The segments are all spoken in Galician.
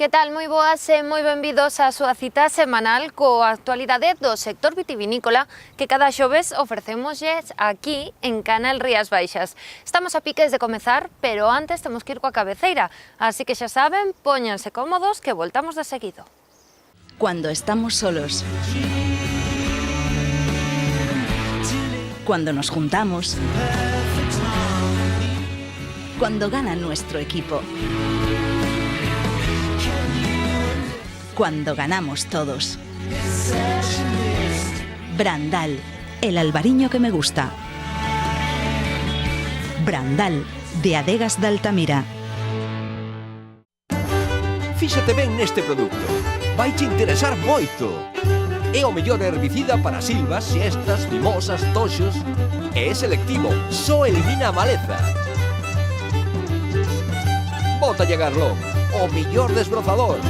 Que tal? Moi boas e moi benvidos á súa cita semanal coa actualidade do sector vitivinícola que cada xoves ofrecémoslles aquí en Canal Rías Baixas. Estamos a piques de comezar, pero antes temos que ir coa cabeceira, así que xa saben, póñanse cómodos que voltamos de seguido. Cuando estamos solos. Cuando nos juntamos. Cuando gana nuestro equipo. Cuando ganamos todos. Brandal, el albariño que me gusta. Brandal, de Adegas de Altamira. Fíxate ben neste produto. Vaiche interesar moito. É o mellor herbicida para silvas, siestas, mimosas, toxos. É selectivo, só elimina a maleza. Bótalle Garlón, o mellor desbrozador.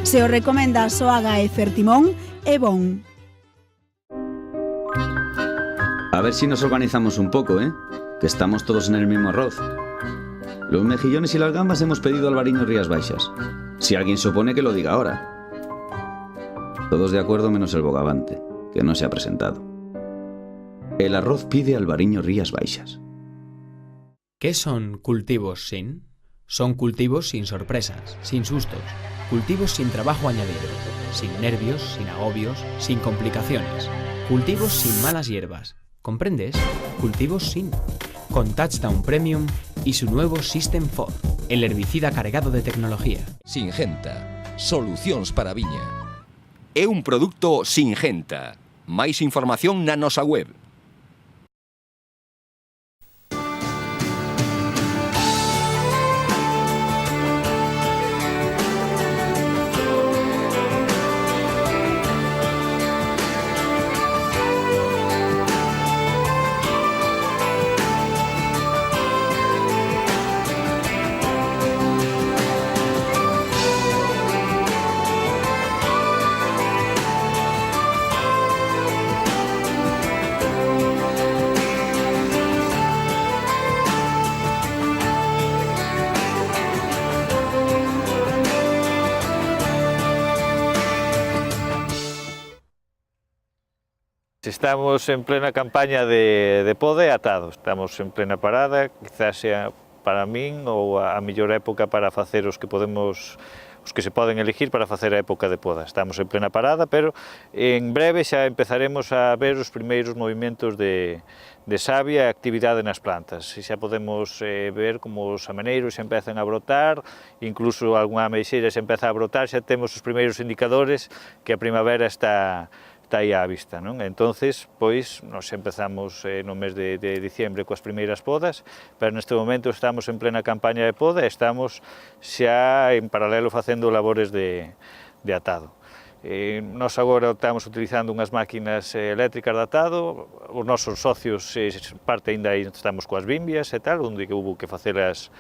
Se o recomenda Soaga e Fertimón, é bon. A ver si nos organizamos un poco, ¿eh? Que estamos todos en el mismo arroz. Los mejillones y las gambas hemos pedido albariño Rías Baixas. Si alguien se opone, que lo diga ahora. Todos de acuerdo menos el bogavante, que no se ha presentado. El arroz pide albariño Rías Baixas. ¿Qué son cultivos sin? Son cultivos sin sorpresas, sin sustos. Cultivos sin trabajo añadido, sin nervios, sin agobios, sin complicaciones. Cultivos sin malas hierbas. ¿Comprendes? Cultivos sin. Con Touchdown Premium y su nuevo System 4, el herbicida cargado de tecnología. Singenta, solucións para a viña. É un produto Singenta. Máis información na nosa web. Estamos en plena campaña de poda e atado, estamos en plena parada, quizás sea para min ou a mellor época para facer os que se poden elegir para facer a época de poda. Estamos en plena parada, pero en breve xa empezaremos a ver os primeiros movimentos de savia e actividade nas plantas. E xa podemos ver como os ameneiros xa empezan a brotar, incluso algunha ameixeira xa empeza a brotar, xa temos os primeiros indicadores que a primavera está aí á vista, non? Entonces, pois, nos empezamos no mes de diciembre coas primeiras podas, pero neste momento estamos en plena campaña de poda e estamos xa en paralelo facendo labores de atado. Nós agora estamos utilizando unhas máquinas eléctricas de atado, os nosos socios, parte ainda aí estamos coas bimbias e tal, onde hubo que facelas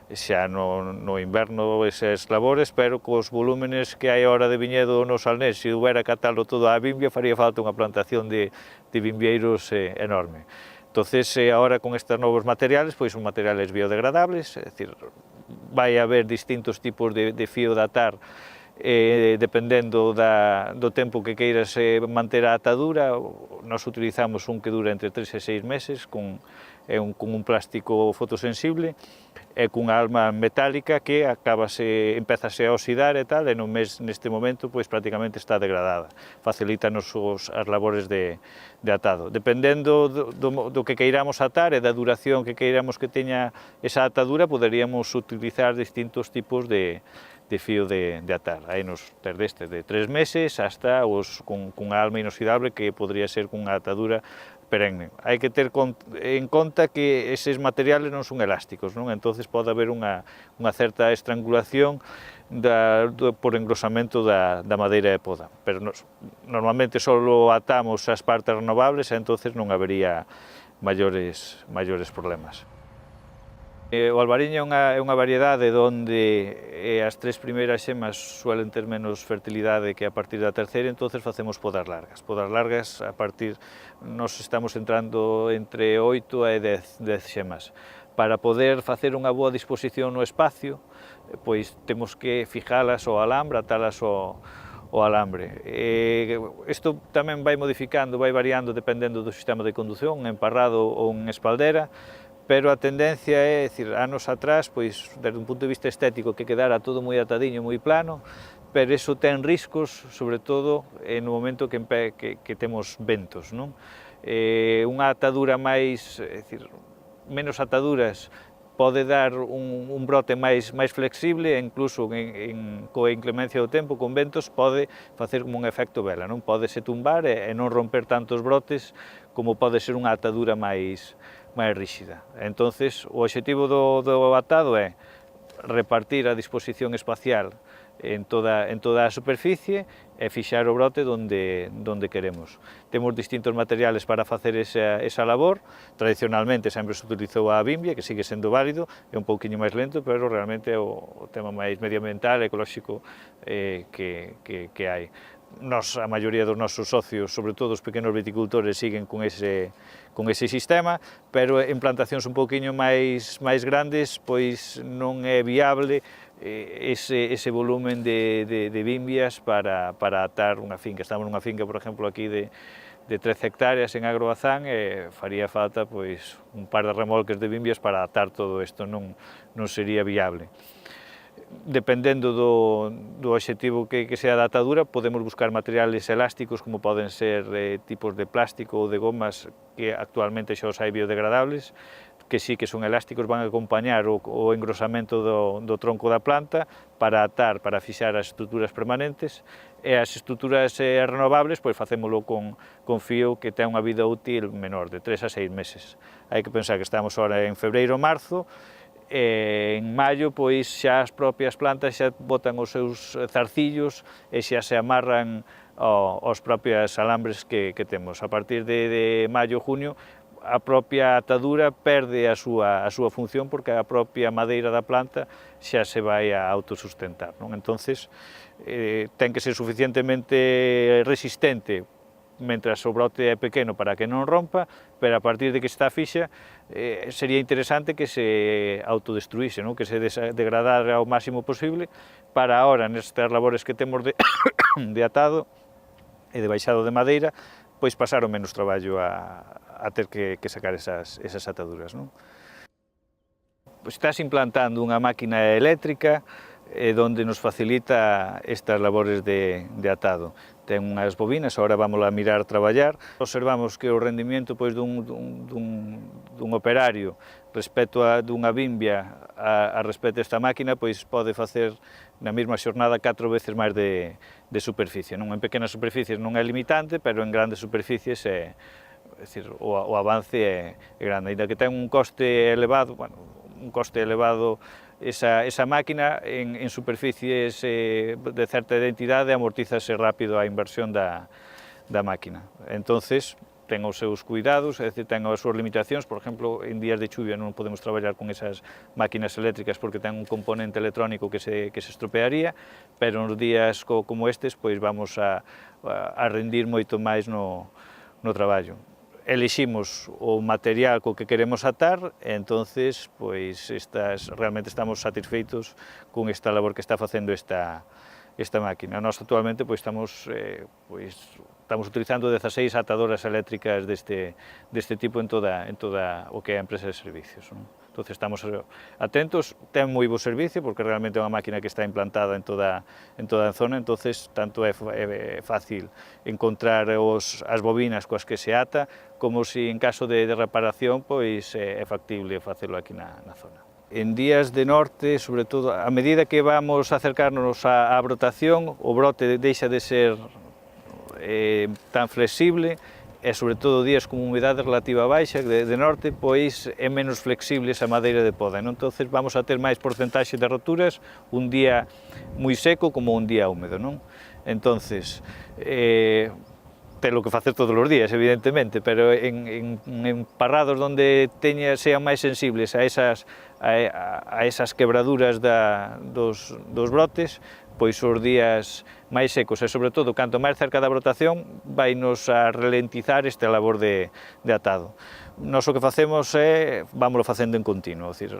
xa no inverno esas labores, pero cos volúmenes que hai ahora de viñedo no Salnés, se houbera que atalo todo á bimbia, faría falta unha plantación de vimbieiros enorme. Entonces, ahora con estes novos materiales, pois son materiales biodegradables, é dicir, vai haber distintos tipos de fío de atar, dependendo do tempo que queiras manter a atadura. Nós utilizamos un que dura entre 3 e 6 meses, con un plástico fotosensible, e cunha alma metálica que empezase a oxidar e tal, e neste momento pois prácticamente está degradada. Facilítanos as labores de atado. Dependendo do que queiramos atar e da duración que queiramos que teña esa atadura, poderíamos utilizar distintos tipos de fío de atar. Hai nos desde de 3 meses hasta os cunha alma inoxidable que podría ser cunha atadura perenne. Hai que ter en conta que eses materiales non son elásticos, non? Entonces pode haber unha certa estrangulación por engrosamento da madeira de poda, pero normalmente só atamos as partes renovables e entonces non habería maiores problemas. O albariño é unha variedade onde as 3 primeiras xemas suelen ter menos fertilidade que a partir da terceira, entonces facemos podas largas. Podas largas, a partir, nos estamos entrando entre 8 e 10 xemas. para poder facer unha boa disposición no espacio, pois temos que fijalas ao alambre, atalas ao alambre. Isto tamén vai modificando, vai variando dependendo do sistema de condución, en emparrado ou en espaldera, pero a tendencia é, decir, anos atrás, pois, desde un punto de vista estético, que quedara todo moi atadiño, moi plano, pero iso ten riscos, sobre todo, no momento que temos ventos, non? Unha atadura máis, decir, menos ataduras, pode dar un brote máis flexible, incluso coa inclemencia do tempo, con ventos, pode facer como un efecto vela, non? Pódese tumbar e non romper tantos brotes como pode ser unha atadura máis ríxida. Entonces, o obxectivo do atado é repartir a disposición espacial en toda a superficie e fixar o brote donde queremos. Temos distintos materiales para facer esa labor. Tradicionalmente sempre se utilizou a bimbia, que sigue sendo válido, é un pouquiño máis lento, pero realmente é o tema máis medioambiental, ecolóxico que hai. A maioría dos nosos socios, sobre todo os pequenos viticultores, siguen con ese sistema, pero en plantacións un pouquiño máis grandes, pois non é viable ese volumen de bimbias para atar unha finca. Estamos nunha finca, por exemplo, aquí de 13 hectáreas en Agrobazán, e faría falta pois un par de remolques de bimbias para atar todo isto, non sería viable. Dependendo do obxectivo que sea da atadura, podemos buscar materiales elásticos, como poden ser tipos de plástico ou de gomas, que actualmente xa os hai biodegradables, que sí que son elásticos, van a acompañar o engrosamento do tronco da planta para atar, para fixar as estruturas permanentes, e as estruturas renovables, pois facémolo con fío que ten unha vida útil menor, de 3 a 6 meses. Hai que pensar que estamos ahora en febreiro ou marzo, en maio, pois xa as propias plantas xa botan os seus zarcillos e xa se amarran aos propios alambres que temos. A partir de maio, junio, a propia atadura perde a súa función, porque a propia madeira da planta xa se vai a autosustentar, non? Entonces, ten que ser suficientemente resistente mentras o brote é pequeno para que non rompa, pero a partir de que está fixa, sería interesante que se autodestruíse, non? Que se degradara ao máximo posible, para ahora, nestas labores que temos de atado e de baixado de madeira, pois pasar o menos traballo a ter que sacar esas ataduras, non? Pois estás implantando unha máquina eléctrica donde nos facilita estas labores de atado. Ten unhas bobinas, agora vamos a mirar traballar. Observamos que o rendimiento pois, dun operario respecto a dunha bimbia a respecto a esta máquina, pois pode facer na mesma xornada 4 veces máis de superficie. Non? En pequenas superficies non é limitante, pero en grandes superficies é decir, o avance é grande. Ainda que ten un coste elevado, esa máquina en superficies de certa identidade amortízase rápido a inversión da máquina. Entonces, ten os seus cuidados, é dicir, ten as súas limitacións. Por exemplo, en días de chuvia non podemos traballar con esas máquinas eléctricas porque ten un componente electrónico que se estropearía, pero nos días como estes, pois vamos a rendir moito máis no traballo. Eliximos o material co que queremos atar, e entonces pois realmente estamos satisfeitos con esta labor que está facendo esta máquina. Nós actualmente pois estamos utilizando 16 atadoras eléctricas deste tipo en toda o que é a empresa de servicios, non? Entonces estamos atentos, ten moi bo servicio porque realmente é unha máquina que está implantada en toda a zona, entonces tanto é fácil encontrar as bobinas coas que se ata, como si en caso de reparación pois é factible facelo aquí na zona. En días de norte, sobre todo, a medida que vamos a acercarnos á brotación, o brote deixa de ser tan flexible, e sobre todo días con humidade relativa baixa de norte, pois é menos flexible esa madeira de poda, non? Entonces vamos a ter máis porcentaxe de roturas un día moi seco como un día húmedo, non? Entonces, telo que facer todos os días, evidentemente, pero en parrados onde sean máis sensibles a esas quebraduras dos brotes, pois os días máis secos e, sobre todo, canto máis cerca da brotación, vai nos a ralentizar esta labor de atado. Nós o que facemos é, vámoslo facendo en continuo, é dicir,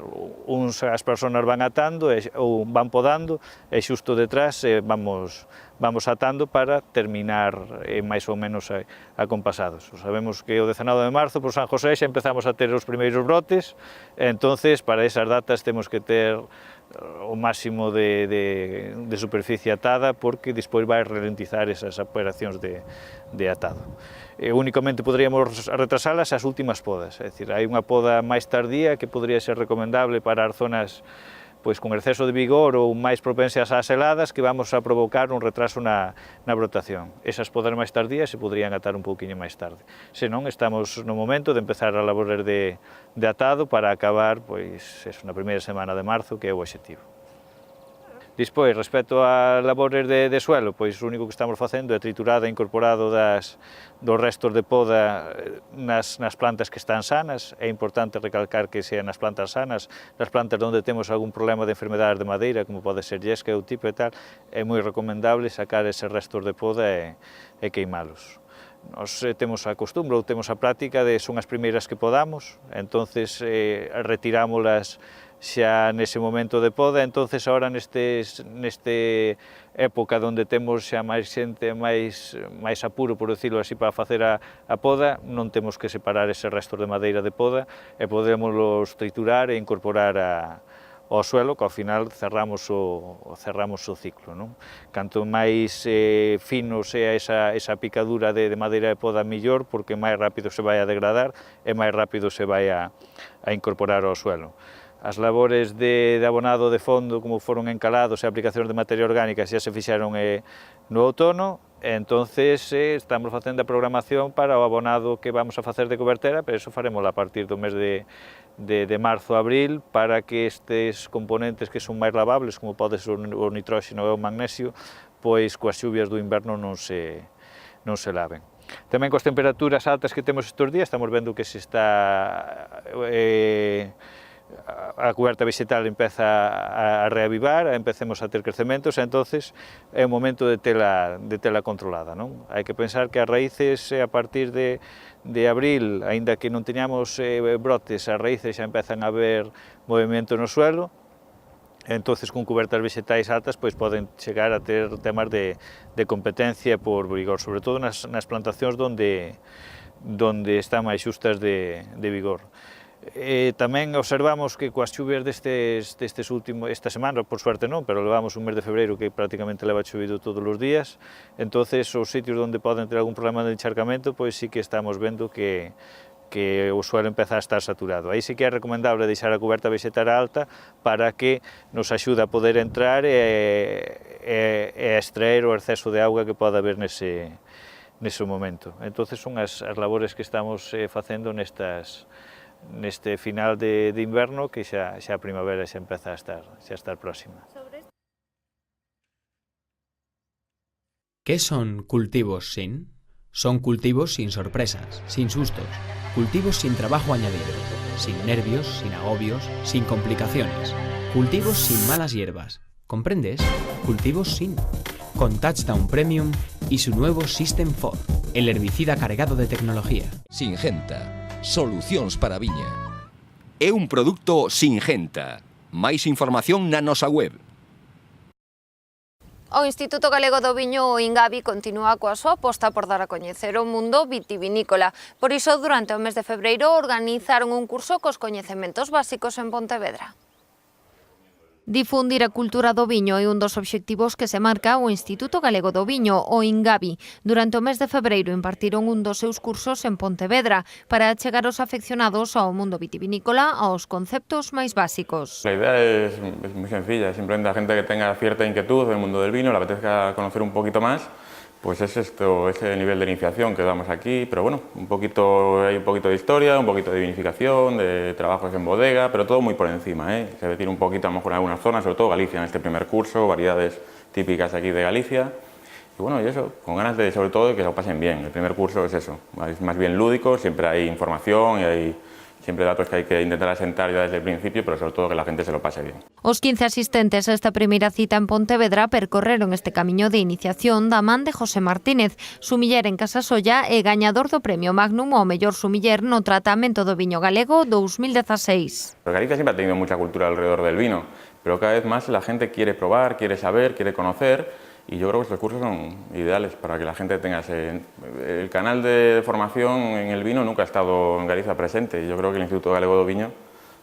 as persoas van atando ou van podando e xusto detrás vamos atando para terminar máis ou menos acompasados. Sabemos que o 19 de marzo, por San José, xa empezamos a ter os primeiros brotes, entonces para esas datas temos que ter o máximo de superficie atada, porque despois vai ralentizar esas operacións de atado. Únicamente poderíamos retrasalas as últimas podas, é dicir, hai unha poda máis tardía que podría ser recomendable para as zonas pois con exceso de vigor ou máis propensas ás heladas, que vamos a provocar un retraso na brotación. Esas podas máis tardías se poderían atar un pouquiño máis tarde. Senón, estamos no momento de empezar a labores de atado para acabar pois na primeira semana de marzo, que é o obxectivo. Despois, respecto a labores de suelo, pois o único que estamos facendo é triturada e incorporado dos restos de poda nas plantas que están sanas. É importante recalcar que sean nas plantas sanas, nas plantas onde temos algún problema de enfermedades de madeira, como pode ser yesca ou tipo e tal, é moi recomendable sacar eses restos de poda e queimalos. Nos temos a costumbre ou temos a práctica de son as primeiras que podamos, entonces retirámolas xa nese momento de poda, entonces agora neste época onde temos xa máis xente, máis apuro, por decirlo así, para facer a poda, non temos que separar ese restos de madeira de poda e podemos triturar e incorporar ao suelo, que ao final cerramos o ciclo, non? Canto máis fino sea esa picadura de madeira de poda, mellor, porque máis rápido se vai a degradar e máis rápido se vai a incorporar ao suelo. As labores de abonado de fondo, como foron encalados e aplicacións de materia orgánica, xa se fixeron no outono, e entonces estamos facendo a programación para o abonado que vamos a facer de cobertera, pero iso faremos a partir do mes de marzo a abril, para que estes componentes que son máis lavables, como pode ser o nitróxeno e o magnesio, pois coas xuvias do inverno non se laven. Tamén coas temperaturas altas que temos estes días, estamos vendo que se está a cuberta vegetal empeza a reavivar, empecemos a ter crecementos, e entonces é o momento de tela controlada, non? Hai que pensar que as raíces a partir de abril, aínda que non teñamos brotes, as raíces xa empezan a haber movimento no suelo, entonces con cubertas vegetais altas pois poden chegar a ter temas de competencia por vigor, sobre todo nas plantacións onde están máis xustas de vigor. Tamén observamos que coas chuvias esta semana, por suerte non, pero levamos un mes de febreiro que prácticamente leva chovido todos os días, entonces os sitios onde poden ter algún problema de encharcamento, pois sí que estamos vendo que o suelo empeza a estar saturado. Aí sí que é recomendable deixar a cuberta vegetal alta para que nos axude a poder entrar e a extraer o exceso de auga que pode haber nese momento. Entonces son as labores que estamos facendo neste final de inverno, que xa a primavera xa empeza a estar próxima. ¿Qué son cultivos sin? Son cultivos sin sorpresas, sin sustos, cultivos sin trabajo añadido, sin nervios, sin agobios, sin complicaciones, cultivos sin malas hierbas. ¿Comprendes? Cultivos sin. Con Touchdown Premium y su nuevo System 4, el herbicida cargado de tecnología. Singenta. Solucións para a viña. É un produto Singenta. Máis información na nosa web. O Instituto Galego do Viño, o INGAVI, continúa coa súa aposta por dar a coñecer o mundo vitivinícola. Por iso, durante o mes de febreiro, organizaron un curso cos coñecementos básicos en Pontevedra. Difundir a cultura do viño é un dos obxectivos que se marca o Instituto Galego do Viño, o INGAVI. Durante o mes de febreiro impartiron un dos seus cursos en Pontevedra para achegar os afeccionados ao mundo vitivinícola aos conceptos máis básicos. La idea es muy sencilla, simplemente a gente que tenga cierta inquietud del mundo del vino, le apetezca conocer un poquito más, pues es ese nivel de iniciación que damos aquí, pero bueno, hay un poquito de historia, un poquito de vinificación, de trabajos en bodega, pero todo muy por encima, Se retira un poquito a lo mejor en algunas zonas, sobre todo Galicia en este primer curso, variedades típicas aquí de Galicia, y bueno, y eso, con ganas de sobre todo de que lo pasen bien. El primer curso es eso, es más bien lúdico, siempre hay información y hay siempre datos que hay que intentar asentar ya desde el principio, pero sobre todo que la gente se lo pase bien. Os 15 asistentes a esta primeira cita en Pontevedra percorreron este camiño de iniciación da man de José Martínez, sumiller en Casasolla e gañador do Premio Magnum ao mellor sumiller no tratamento do viño galego 2016. Galicia siempre ha tenido mucha cultura alrededor del vino, pero cada vez más la gente quiere probar, quiere saber, quiere conocer. Y yo creo que estos cursos son ideales para que la gente tenga ese... El canal de formación en el vino nunca ha estado en Galicia presente. Y yo creo que el Instituto Galego do Viño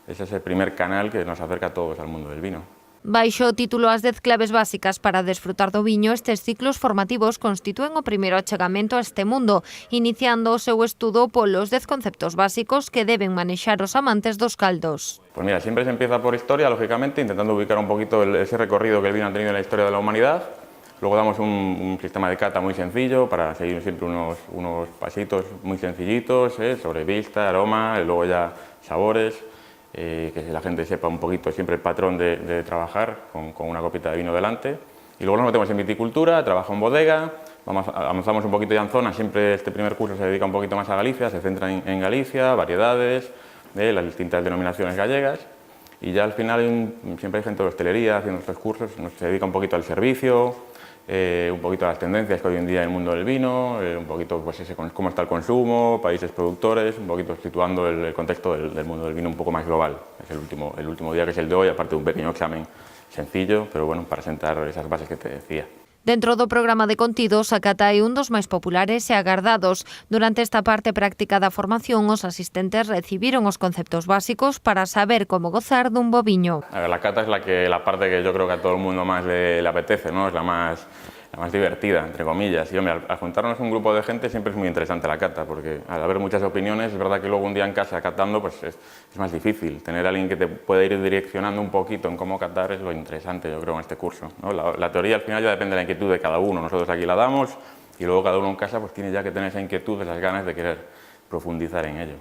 es ese primer canal que nos acerca a todos al mundo del vino. Baixo o título As 10 claves básicas para desfrutar do viño, estes ciclos formativos constitúen o primeiro achegamento a este mundo, iniciando o seu estudo polos 10 conceptos básicos que deben manexar os amantes dos caldos. Pues mira, siempre se empieza por historia, lógicamente, intentando ubicar un poquito ese recorrido que el vino ha tenido en la historia de la humanidad. Luego damos un sistema de cata muy sencillo para seguir siempre unos pasitos muy sencillitos sobre vista, aroma, y luego ya sabores, que la gente sepa un poquito siempre el patrón de trabajar con una copita de vino delante. Y luego nos metemos en viticultura, trabajo en bodega, avanzamos un poquito ya en zona, siempre este primer curso se dedica un poquito más a Galicia, se centra en Galicia, variedades, las distintas denominaciones gallegas. Y ya al final siempre hay gente de hostelería haciendo estos cursos, se dedica un poquito al servicio, un poquito a las tendencias que hoy en día hay en el mundo del vino, un poquito pues cómo está el consumo, países productores, un poquito situando el contexto del mundo del vino un poco más global. Es el último día que es el de hoy, aparte de un pequeño examen sencillo, pero bueno, para sentar esas bases que te decía. Dentro do programa de contidos, a cata é un dos máis populares e agardados. Durante esta parte práctica da formación, os asistentes recibiron os conceptos básicos para saber como gozar dun bo viño. La cata es la parte que yo creo que a todo el mundo más le apetece, ¿no? Es la más divertida, entre comillas. Y hombre, al juntarnos un grupo de gente siempre es muy interesante la cata, porque al haber muchas opiniones, es verdad que luego un día en casa catando pues es más difícil. Tener a alguien que te pueda ir direccionando un poquito en cómo catar es lo interesante, yo creo, en este curso, ¿no? La teoría al final ya depende de la inquietud de cada uno. Nosotros aquí la damos y luego cada uno en casa pues tiene ya que tener esa inquietud, esas ganas de querer profundizar en ello.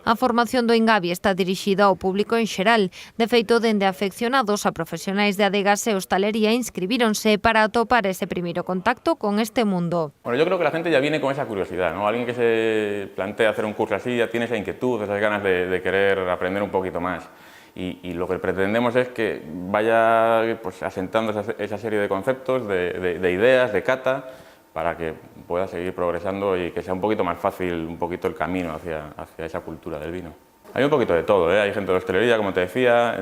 A formación do Ingavi está dirixida ao público en xeral. De feito, dende afeccionados a profesionais de adegas e hostalería inscribíronse para atopar ese primeiro contacto con este mundo. Bueno, yo creo que la gente ya viene con esa curiosidad, ¿no? Alguien que se plantea hacer un curso así ya tiene esa inquietud, esas ganas de querer aprender un poquito más. Y lo que pretendemos es que vaya pues, asentando esa serie de conceptos, de ideas, de cata, para que pueda seguir progresando y que sea un poquito más fácil un poquito el camino hacia esa cultura del vino. Hay un poquito de todo, ¿eh? Hay gente de hostelería, como te decía,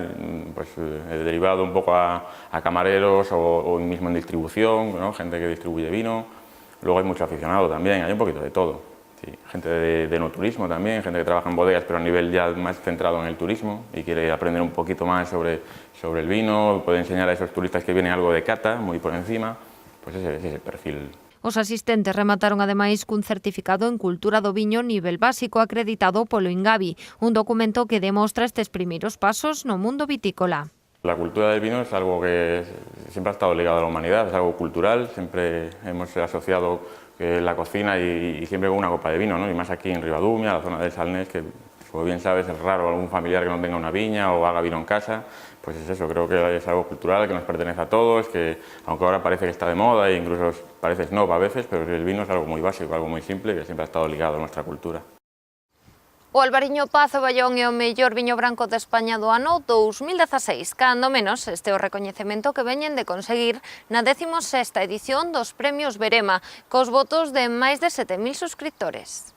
pues derivado un poco a camareros o mismo en distribución, ¿no? Gente que distribuye vino. Luego hay mucho aficionado también, hay un poquito de todo. Sí, gente de no turismo también, gente que trabaja en bodegas pero a nivel ya más centrado en el turismo y quiere aprender un poquito más sobre el vino, puede enseñar a esos turistas que vienen algo de cata, muy por encima, pues ese es el perfil. Os asistentes remataron ademais cun certificado en cultura do viño nivel básico acreditado polo Ingavi, un documento que demostra estes primeiros pasos no mundo vitícola. La cultura del vino es algo que siempre ha estado ligado a la humanidad, es algo cultural, siempre hemos asociado la cocina y siempre con una copa de vino, ¿no? Y más aquí en Ribadumia, la zona del Salnés, que como bien sabes es raro algún familiar que no tenga una viña o haga vino en casa, pues es eso, creo que es algo cultural que nos pertenece a todos, que aunque ahora parece que está de moda e incluso parece snob a veces, pero el vino es algo muy básico, algo muy simple que siempre ha estado ligado a nuestra cultura. O Albariño Pazo Ballón é o mellor viño branco de España do ano 2016, cando menos este é o recoñecemento que veñen de conseguir na 16ª edición dos Premios Verema, cos votos de máis de 7.000 suscriptores.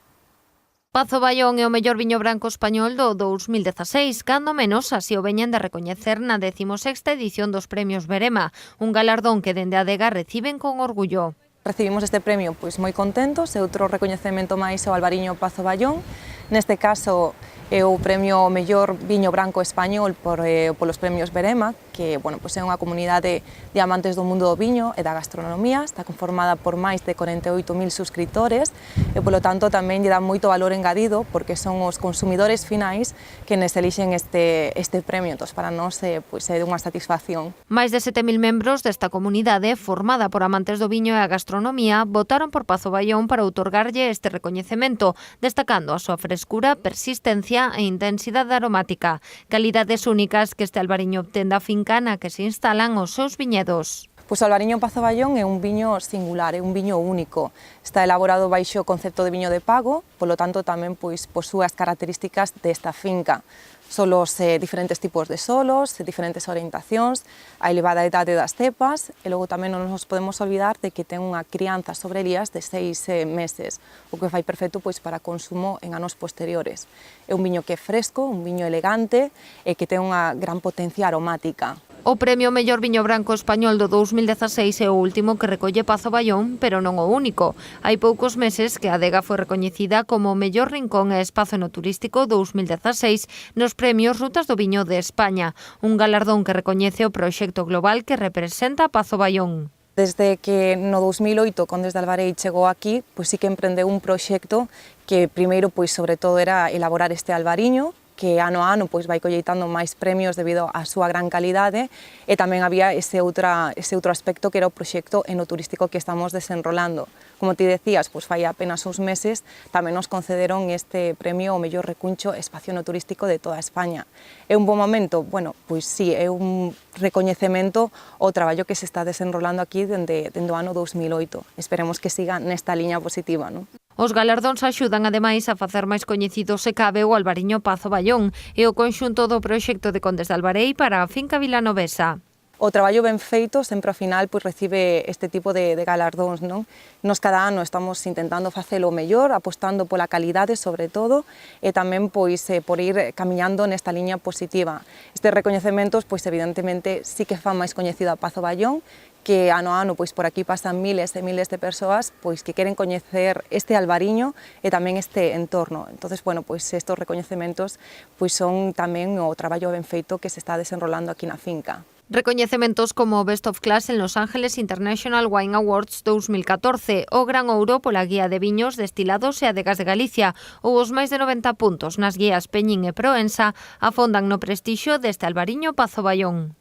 Pazo Ballón é o mellor viño branco español do 2016, cando menos así o veñen de recoñecer na 16ª edición dos Premios Verema, un galardón que dende a adega reciben con orgullo. Recibimos este premio pois moi contentos, é outro recoñecemento máis ao Albariño Pazo Ballón. Neste caso é o premio mellor viño branco español polos premios Verema, que bueno, pois é unha comunidade de amantes do mundo do viño e da gastronomía, está conformada por máis de 48.000 suscriptores e polo tanto tamén lle dá moito valor engadido porque son os consumidores finais que nes elixen este premio, entón para nós pois é unha satisfacción. Máis de 7.000 membros desta comunidade, formada por amantes do viño e a gastronomía, votaron por Pazo Ballón para outorgarlle este recoñecemento, destacando a súa frescura, persistencia e intensidade aromática, calidades únicas que este albariño obtén da finca na que se instalan os seus viñedos. Pois o Albariño Pazo Ballón é un viño singular, é un viño único. Está elaborado baixo o concepto de viño de pago, polo tanto tamén pois posúe as características desta finca. Solos diferentes tipos de solos, diferentes orientacións, a elevada idade das cepas e logo tamén non nos podemos olvidar de que ten unha crianza sobre elías de 6 meses, o que fai perfecto pois para consumo en anos posteriores. É un viño que é fresco, un viño elegante e que ten unha gran potencia aromática. O premio Mellor Viño Branco Español do 2016 é o último que recolle Pazo Ballón, pero non o único. Hai poucos meses que a adega foi recoñecida como Mellor Rincón e Espazo Enoturístico 2016 nos premios Rutas do Viño de España, un galardón que recoñece o proxecto global que representa Pazo Ballón. Desde que no 2008 Condes de Albarei chegou aquí, pois sí que emprendeu un proxecto que primeiro pois sobre todo era elaborar este albariño, que ano a ano pois vai colleitando máis premios debido á súa gran calidade e tamén había ese outro aspecto que era o proxecto enoturístico que estamos desenrolando. Como ti decías, pois fai apenas uns meses tamén nos concederon este premio ao mellor recuncho espacio enoturístico de toda España. É un bo momento? Bueno, pois sí, é un recoñecemento ao traballo que se está desenrolando aquí dende o ano 2008. Esperemos que siga nesta liña positiva, non? Os galardóns axudan ademais a facer máis coñecido se cabe o Albariño Pazo Ballón e o conxunto do proxecto de Condes de Albarei para a finca vilanovesa. O traballo ben feito sempre ao final pois recibe este tipo de galardóns, non? Nos cada ano estamos intentando facelo mellor, apostando pola calidade sobre todo e tamén pois por ir camiñando nesta liña positiva. Estes recoñecementos pois evidentemente sí que fan máis coñecido a Pazo Ballón, que ano a ano pois por aquí pasan miles e miles de persoas pois que queren coñecer este albariño e tamén este entorno. Entonces, bueno, pois estos recoñecementos pois son tamén o traballo ben feito que se está desenrolando aquí na finca. Recoñecementos como Best of Class en Los Ángeles International Wine Awards 2014, o Gran Ouro pola Guía de Viños Destilados e Adegas de Galicia ou os máis de 90 puntos nas guías Peñín e Proensa afondan no prestixio deste albariño Pazo Ballón.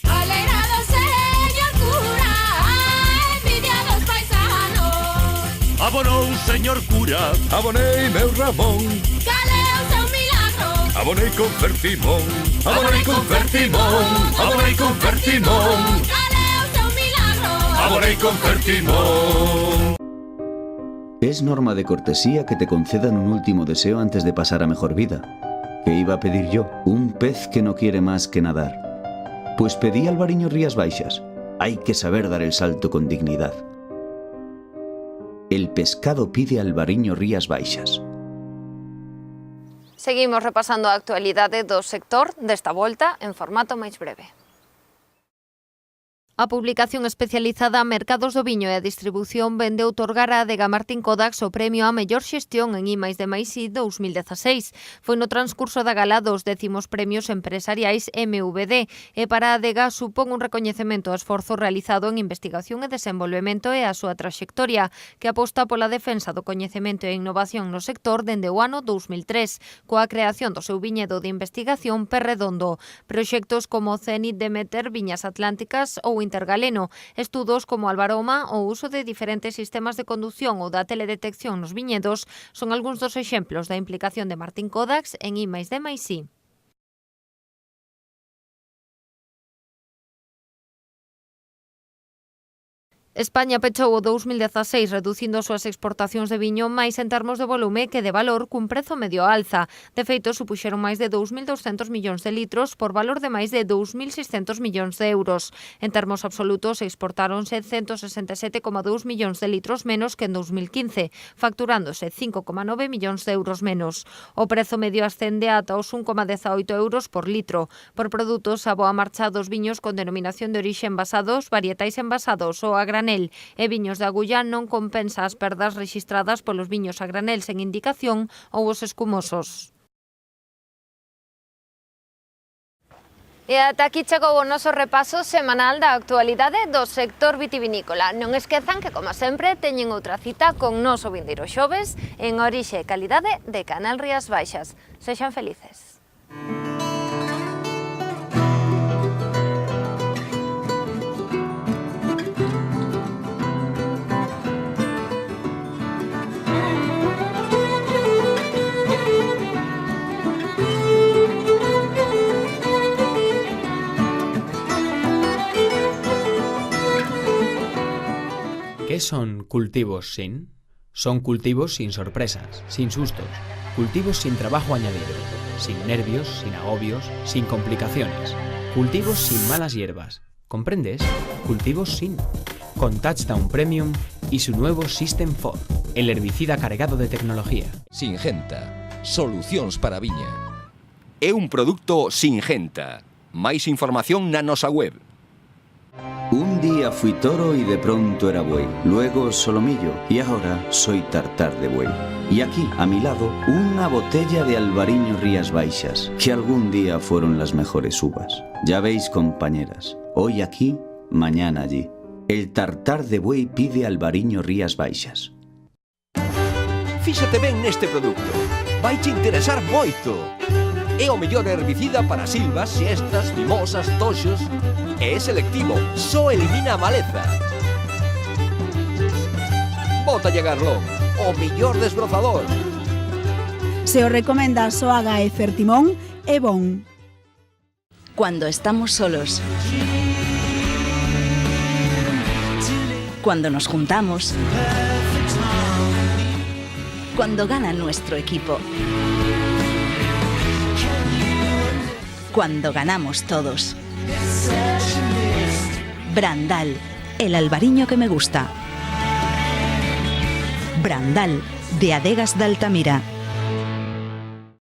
Alegrado señor cura, envidia dos paisanos. Abonou señor cura, abonei meu Ramón. Caleu seu milagro, Abonei con Fertimón, abonei con Fertimón, abonei con Fertimón. caleu seu milagro. Abonei con Fertimón. Es norma de cortesía que te concedan un último deseo antes de pasar a mejor vida. ¿Qué iba a pedir yo? Un pez que no quiere más que nadar. Pues pedí Albariño Rías Baixas. Hay que saber dar el salto con dignidad. El pescado pide Albariño Rías Baixas. Seguimos repasando a actualidade do sector desta volta en formato máis breve. A publicación especializada Mercados do Viño e a Distribución vende outorgar a adega Martín Kodax o premio a mellor xestión en I+D+I 2016. Foi no transcurso da gala dos 10º premios empresariais MVD e para a adega supón un recoñecemento ao esforzo realizado en investigación e desenvolvemento e a súa traxectoria, que aposta pola defensa do coñecemento e innovación no sector dende o ano 2003, coa creación do seu viñedo de investigación Perredondo. Proxectos como Zenit Demeter, Viñas Atlánticas ou Intergaleno, estudos como Albaroma ou uso de diferentes sistemas de conducción ou da teledetección nos viñedos son algúns dos exemplos da implicación de Martín Kodax en I+D+I. España pechou o 2016 reducindo as súas exportacións de viño máis en termos de volume que de valor cun prezo medio alza. De feito, supuxeron máis de 2.200 millóns de litros por valor de máis de 2.600 millóns de euros. En termos absolutos, exportáronse 167,2 millóns de litros menos que en 2015, facturándose 5,9 millóns de euros menos. O prezo medio ascende ata os 1,18 euros por litro. Por produtos, a boa marcha dos viños con denominación de orixe envasados, varietais envasados ou a granel e viños de agulla non compensa as perdas rexistradas polos viños a granel sen indicación ou os escumosos. E ata aquí chegou o noso repaso semanal da actualidade do sector vitivinícola. Non esquezan que, como sempre, teñen outra cita con noso vindeiro xoves en Orixe e Calidade de Canal Rías Baixas. Sexan felices. ¿Qué son cultivos sin? Son cultivos sin sorpresas, sin sustos, cultivos sin trabajo añadido, sin nervios, sin agobios, sin complicaciones, cultivos sin malas hierbas. ¿Comprendes? Cultivos sin. Con Touchdown Premium y su nuevo System 4, el herbicida cargado de tecnología. Singenta, solucións para a viña. É un produto Singenta. Máis información na nosa web. Un día fui toro y de pronto era buey, luego solomillo y ahora soy tartar de buey. Y aquí, a mi lado, una botella de Albariño Rías Baixas, que algún día fueron las mejores uvas. Ya veis, compañeras, hoy aquí, mañana allí. El tartar de buey pide Albariño Rías Baixas. Fíxate ben neste produto. Vai te interesar moito. É o mellor herbicida para silvas, siestas, mimosas, toxos. É selectivo, só elimina a maleza. Bótalle Garlón, o mellor desbrozador. Se o recomenda Soaga e Fertimón, é bon. Cuando estamos solos. Cuando nos juntamos. Cuando gana nuestro equipo. Cuando ganamos todos. Brandal, el albariño que me gusta. Brandal, de Adegas de Altamira.